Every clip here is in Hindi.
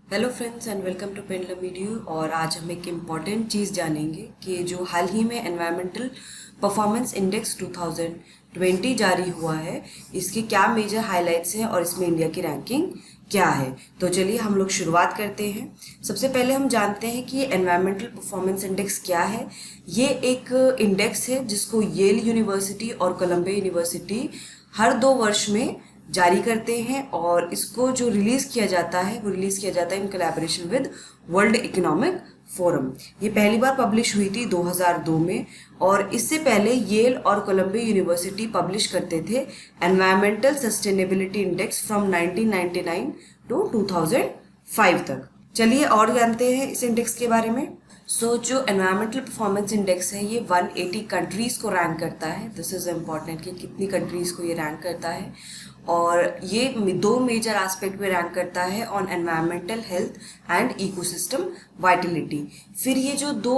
Hello friends and welcome to pendulum video. और आज हम एक इम्पॉर्टेंट चीज़ जानेंगे कि जो हाल ही में एनवायरमेंटल परफॉर्मेंस इंडेक्स 2020 जारी हुआ है, इसके क्या मेजर हाइलाइट्स हैं और इसमें इंडिया की रैंकिंग क्या है। तो चलिए हम लोग शुरुआत करते हैं। सबसे पहले हम जानते हैं कि एनवायरमेंटल परफॉर्मेंस इंडेक्स क्या है। ये एक इंडेक्स है जिसको येल यूनिवर्सिटी और कोलंबिया यूनिवर्सिटी हर 2 वर्ष में जारी करते हैं, और इसको जो रिलीज किया जाता है वो रिलीज किया जाता है in collaboration with world economic forum. ये पहली बार पब्लिश हुई थी 2002 में, और इससे पहले येल और कोलंबिया यूनिवर्सिटी पब्लिश करते थे environmental sustainability index from 1999 to 2005 तक। चलिए और जानते हैं इस इंडेक्स के बारे में। जो एनवायरमेंटल परफॉर्मेंस इंडेक्स है ये 180 कंट्रीज को रैंक करता है। दिस इज इम्पॉर्टेंट कि कितनी कंट्रीज को ये रैंक करता है, और ये 2 मेजर एस्पेक्ट में रैंक करता है, on environmental health and ecosystem Vitality. फिर ये जो 2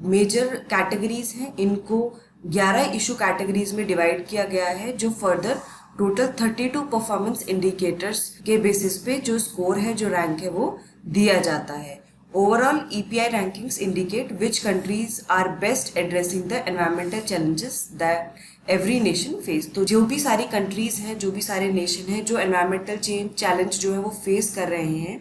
मेजर कैटेगरीज हैं इनको 11 इशू कैटेगरीज में डिवाइड किया गया है, जो फर्दर टोटल 32 परफॉर्मेंस इंडिकेटर्स के बेसिस पे जो स्कोर है, जो रैंक है, वो दिया जाता है। Overall, EPI rankings indicate which countries are best addressing the environmental challenges that every nation face। तो जो भी सारी कंट्रीज हैं, जो भी सारे नेशन हैं जो एनवायरमेंटल चेंज चैलेंज जो है वो फेस कर रहे हैं,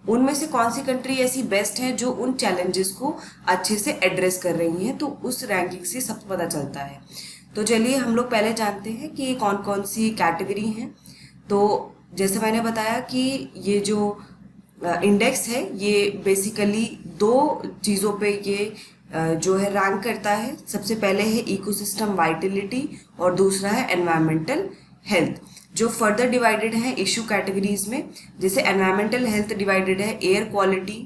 उनमें से कौन सी कंट्री ऐसी बेस्ट है जो उन चैलेंजेस को अच्छे से एड्रेस कर रही हैं, तो उस रैंकिंग से सब पता चलता है। तो चलिए हम लोग पहले जानते हैं कि कौन कौन सी कैटेगरी हैं। तो जैसे मैंने बताया कि ये जो इंडेक्स है ये बेसिकली 2 चीज़ों पे ये जो है रैंक करता है। सबसे पहले है इकोसिस्टम वाइटलिटी और दूसरा है एनवायरमेंटल हेल्थ, जो फर्दर डिवाइडेड है इशू कैटेगरीज में। जैसे एनवायरमेंटल हेल्थ डिवाइडेड है air quality,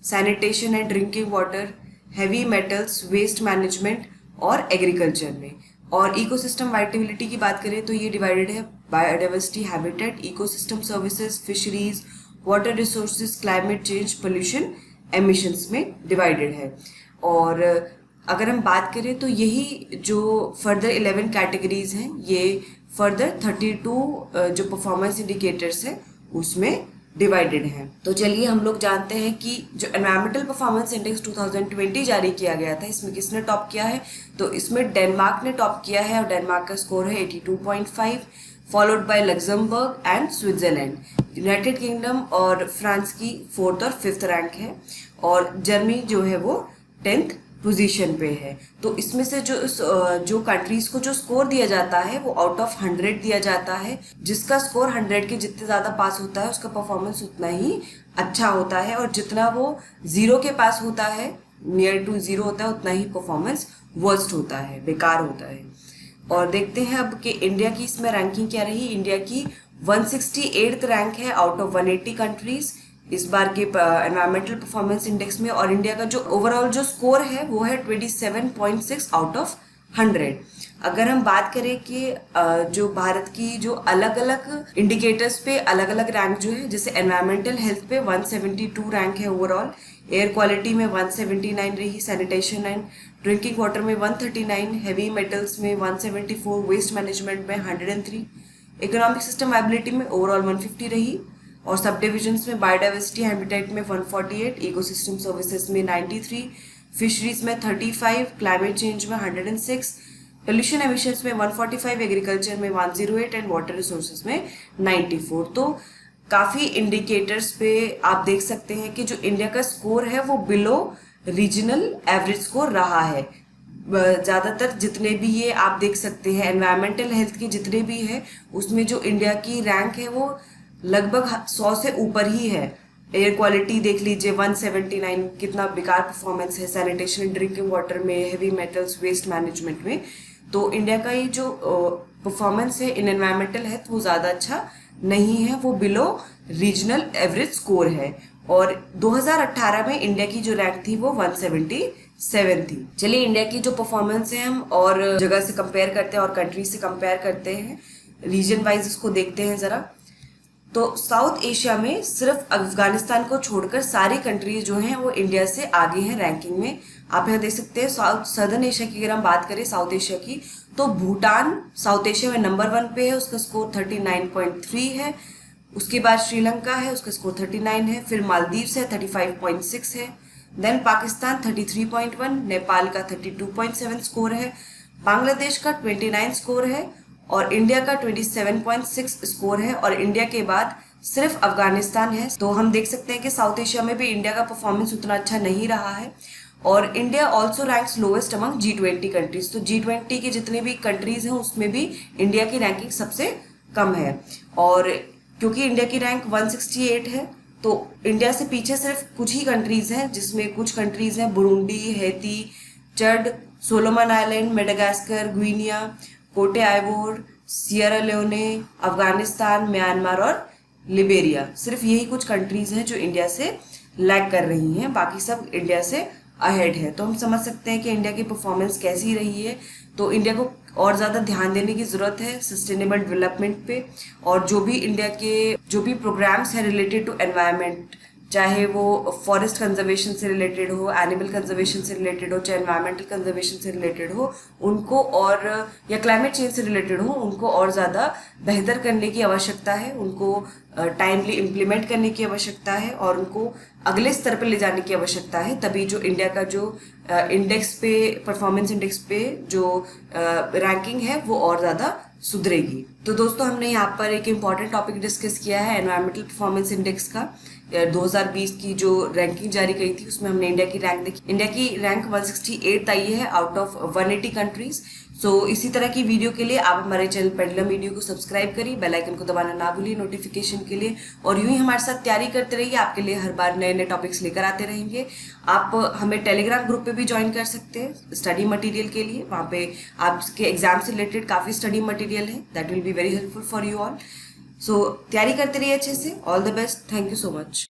sanitation and drinking water, heavy metals, waste management और एग्रीकल्चर में। और इकोसिस्टम वाइटलिटी की बात करें तो ये डिवाइडेड है biodiversity, habitat, ecosystem services, fisheries, water resources, climate change, pollution, emissions में डिवाइडेड है। और अगर हम बात करें तो यही जो फर्दर 11 कैटेगरीज हैं ये फर्दर 32 जो परफॉर्मेंस इंडिकेटर्स हैं उसमें डिवाइडेड हैं। तो चलिए हम लोग जानते हैं कि जो एनवायरमेंटल परफॉर्मेंस इंडेक्स 2020 जारी किया गया था, इसमें किसने टॉप किया है। तो इसमें डेनमार्क ने टॉप किया है और डेनमार्क का स्कोर है 82.5, followed by Luxembourg and Switzerland. United kingdom और फ्रांस की 4th और 5th रैंक है, और जर्मनी जो है वो 10th पोजीशन पे है। तो इसमें से जो कंट्रीज को जो स्कोर दिया जाता है वो आउट ऑफ 100 दिया जाता है। जिसका स्कोर 100 के जितने ज़्यादा पास होता है उसका परफॉर्मेंस उतना ही अच्छा होता है, और जितना वो 0 के पास होता है, नियर टू 0 होता है, उतना ही परफॉर्मेंस वर्स्ट होता है, बेकार होता है। और देखते हैं अब कि इंडिया की इसमें रैंकिंग क्या रही। इंडिया की 168th रैंक है आउट ऑफ 180 कंट्रीज इस बार के एनवायरमेंटल परफॉर्मेंस इंडेक्स में, और इंडिया का जो ओवरऑल जो स्कोर है वो है 27.6 आउट ऑफ 100। अगर हम बात करें कि जो भारत की जो अलग अलग इंडिकेटर्स पे अलग अलग रैंक जो है, जैसे एनवायरमेंटल हेल्थ पे 172 रैंक है ओवरऑल, एयर क्वालिटी में 179 रही, सैनिटेशन एंड ड्रिंकिंग वाटर में 139, हैवी मेटल्स में 174, वेस्ट मैनेजमेंट में 103, इकोनॉमिक सिस्टम वायबिलिटी में ओवरऑल 150 रही, और सब डिविजन्स में बायोडाइवर्सिटी हैबिटेट में 148, इकोसिस्टम सर्विसेज में 93, फिशरीज में 35, क्लाइमेट चेंज में 106, पोल्यूशन एमिशंस में 145, एग्रीकल्चर में 108 एंड वाटर रिसोर्सेज में 94। तो काफ़ी इंडिकेटर्स पे आप देख सकते हैं कि जो इंडिया का स्कोर है वो बिलो रीजनल एवरेज स्कोर रहा है। ज़्यादातर जितने भी ये आप देख सकते हैं एनवायरमेंटल हेल्थ के जितने भी है, उसमें जो इंडिया की रैंक है वो लगभग 100 से ऊपर ही है। एयर क्वालिटी देख लीजिए 179, कितना बेकार परफॉर्मेंस है। सैनिटेशन एंड ड्रिंकिंग वाटर में, हैवी मेटल्स, वेस्ट मैनेजमेंट में, तो इंडिया का ये जो परफॉर्मेंस है इन एनवायरमेंटल हेल्थ वो ज़्यादा अच्छा नहीं है, वो बिलो रीजनल एवरेज स्कोर है। और 2018 में इंडिया की जो रैंक थी वो 177 थी। चलिए इंडिया की जो परफॉर्मेंस है हम और जगह से कंपेयर करते हैं और कंट्री से कंपेयर करते हैं, रीजन वाइज इसको देखते हैं ज़रा। तो साउथ एशिया में सिर्फ अफगानिस्तान को छोड़कर सारी कंट्रीज जो हैं वो इंडिया से आगे हैं रैंकिंग में। आप यहाँ देख सकते हैं सदर्न एशिया की अगर हम बात करें साउथ एशिया की, तो भूटान साउथ एशिया में नंबर 1 पे है, उसका स्कोर 39.3 है। उसके बाद श्रीलंका है, उसका स्कोर 39 है। फिर मालदीव्स है 35.6 है। देन पाकिस्तान 33.1, नेपाल का 32.7 स्कोर है, बांग्लादेश का 29 स्कोर है और इंडिया का 27.6 स्कोर है। और इंडिया के बाद सिर्फ अफगानिस्तान है। तो हम देख सकते हैं कि साउथ एशिया में भी इंडिया का परफॉर्मेंस उतना अच्छा नहीं रहा है। और India also ranks lowest among G20 countries. तो G20 की जितनी भी कंट्रीज हैं उसमें भी इंडिया की रैंकिंग सबसे कम है। और क्योंकि इंडिया की रैंक 168 है तो इंडिया से पीछे सिर्फ कुछ ही कंट्रीज हैं, जिसमें कुछ कंट्रीज हैं बुरुंडी, हैती, चड, सोलोमन आइलैंड, मेडागास्कर, गुइनिया, कोटे आइवोर, सियरा लियोने, अफगानिस्तान, म्यांमार और लिबेरिया। सिर्फ यही कुछ कंट्रीज हैं जो इंडिया से लैग कर रही हैं, बाकी सब इंडिया से अहेड है। तो हम समझ सकते हैं कि इंडिया की परफॉर्मेंस कैसी रही है। तो इंडिया को और ज़्यादा ध्यान देने की ज़रूरत है सस्टेनेबल डेवलपमेंट पे। और जो भी इंडिया के जो भी प्रोग्राम्स हैं रिलेटेड टू एनवायरनमेंट, चाहे वो फॉरेस्ट कंजर्वेशन से रिलेटेड हो, एनिमल कंजर्वेशन से रिलेटेड हो, चाहे एनवायरमेंटल कंजर्वेशन से रिलेटेड हो, उनको और या क्लाइमेट चेंज से रिलेटेड हो, उनको और ज़्यादा बेहतर करने की आवश्यकता है, उनको टाइमली इम्प्लीमेंट करने की आवश्यकता है और उनको अगले स्तर पर ले जाने की आवश्यकता है। तभी जो इंडिया का जो इंडेक्स पे, परफॉर्मेंस इंडेक्स पे जो रैंकिंग है वो और ज़्यादा सुधरेगी। तो दोस्तों हमने यहाँ पर एक इम्पॉर्टेंट टॉपिक डिस्कस किया है एनवायरमेंटल परफॉर्मेंस इंडेक्स का। 2020 की जो रैंकिंग जारी की थी उसमें हमने इंडिया की रैंक देखी। इंडिया की रैंक 168 आई है आउट ऑफ 180 कंट्रीज। सो इसी तरह की वीडियो के लिए आप हमारे चैनल पेंडुलम वीडियो को सब्सक्राइब करिए, बेल आइकन को दबाना ना भूलिए नोटिफिकेशन के लिए। और यूं ही हमारे साथ तैयारी करते रहिए, आपके लिए हर बार नए नए टॉपिक्स लेकर आते रहेंगे। आप हमें टेलीग्राम ग्रुप पे भी ज्वाइन कर सकते हैं स्टडी मटेरियल के लिए। वहाँ पे आपके एग्जाम से रिलेटेड काफ़ी स्टडी मटेरियल है, that will be very helpful for you all. So तैयारी करते रहिए अच्छे से। All the best, thank you so much.